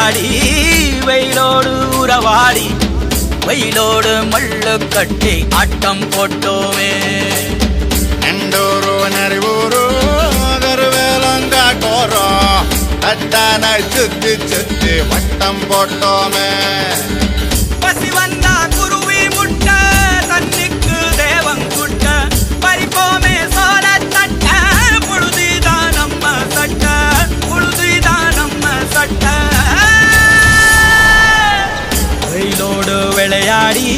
விளையாடி வெயிலோடு உறவாடி வெயிலோடு மல்லு கட்டி ஆட்டம் போட்டோமே. எண்டூரு நரிவூரு கருவேலங்காட்டோரோ தட்டான சுத்தி சுத்தி வட்டம் போட்டோமே. பசி வந்தா குருவி முட்ட தண்ணிக்கு தேவங்குட்ட பறிப்போமே சோழ தட்ட புழுதிதான் நம்ம சட்ட புழுதிதான் நம்ம சட்ட. வெயிலோடு விளையாடி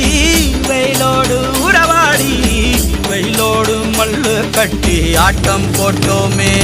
வெயிலோடு உறவாடி வெயிலோடு மல்லு கட்டி ஆட்டம் போட்டோமே.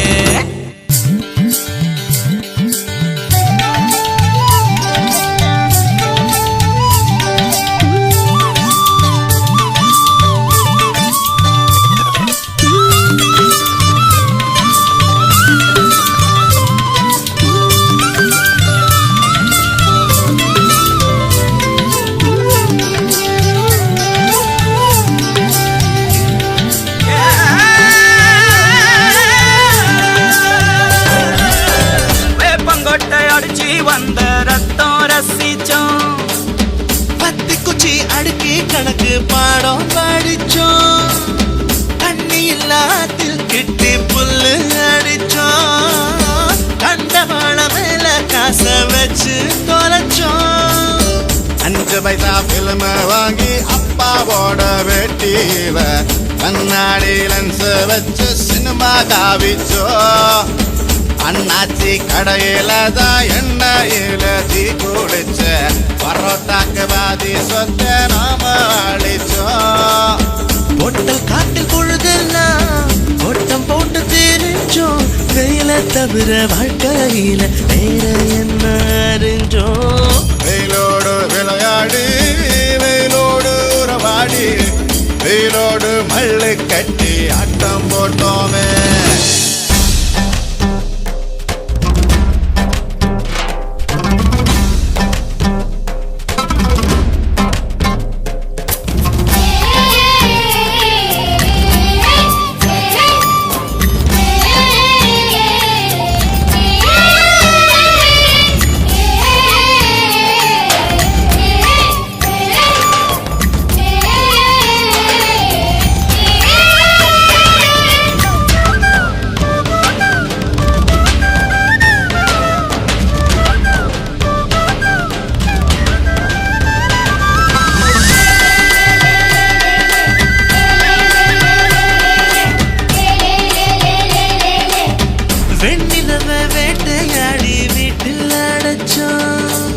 வந்த ரத்தம் ரசிச்சோம் பத்தி குச்சி அடுக்கி கணக்கு பாடம் படிச்சோம். தண்ணி இல்லாத்தில் கிட்டி புல்லு அடிச்சோம். கண்டவாள மேல காச வச்சு தொலைச்சோம். 5 பைசா பிலிம் வாங்கி அப்பாவோட வெட்டியில கண்ணாடி லென்ஸ் வச்சு சினிமா காவிச்சோ. அண்ணாச்சி கடையில தான் எண்ணெயில தீ குளிச்ச பரோட்டாக்கு பாதி சொத்த நாம அழிச்சோம். பொட்டல் காட்டில் பொழுதெல்லாம் ஓட்டம் போட்டு தெரிஞ்சோம். வெயில தவிர வாழ்க்கையில வேற என்ன அறிஞ்சோம். வெயிலோடு விளையாடி வெயிலோடு உறவாடி வெயிலோடு மல்லு கட்டி ஆட்டம் போட்டோமே. வெண்ணிலவை வேட்டையாடி வீட்டில் அடைச்சோம்.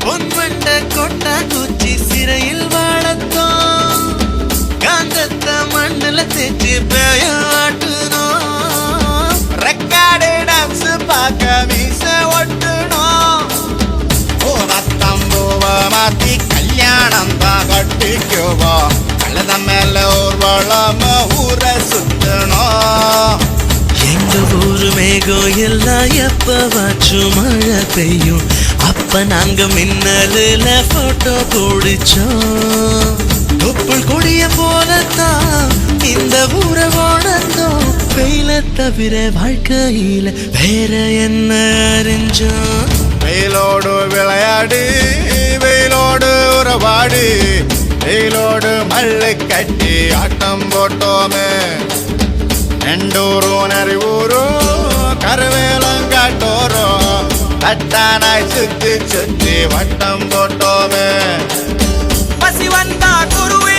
பொன்வண்ட கொட்டா குச்சி சிறையில் வாழத்தோம். காந்தத்தை மண்ணில் தேய்ச்சி பேயாட்டுனோம். ரெக்கார்டு டான்ஸ் பார்க்க மீச ஒட்டுனோம். பூவத்தம்பூவ மாத்தி கல்யாணம் தான் கட்டிக்குவோம். கழுத மேல ஊர்வலம் ஊரை சுத்தணும். எங்க ஊரு மேகம் எல்லாம் எப்பவாச்சும் மழை பெய்யும். அப்ப நாங்க மின்னலுல போட்டோ பிடிச்சோம். தொப்புள் கொடிய போலத்தான் இந்த ஊரை உணர்ந்தோம். வெயில தவிர வாழ்க்கையில வேற என்ன அறிஞ்சோம். வெயிலோடு விளையாடி வெயிலோடு உறவாடி வெயிலோடு மல்லு கட்டி ஆட்டம் போட்டோமே. எண்டூரு நரிவூரு கருவேலங்காட்டோரோ தட்டானாய் சுத்தி சுத்தி வட்டம் போட்டோமே. பசி வந்தா குருவி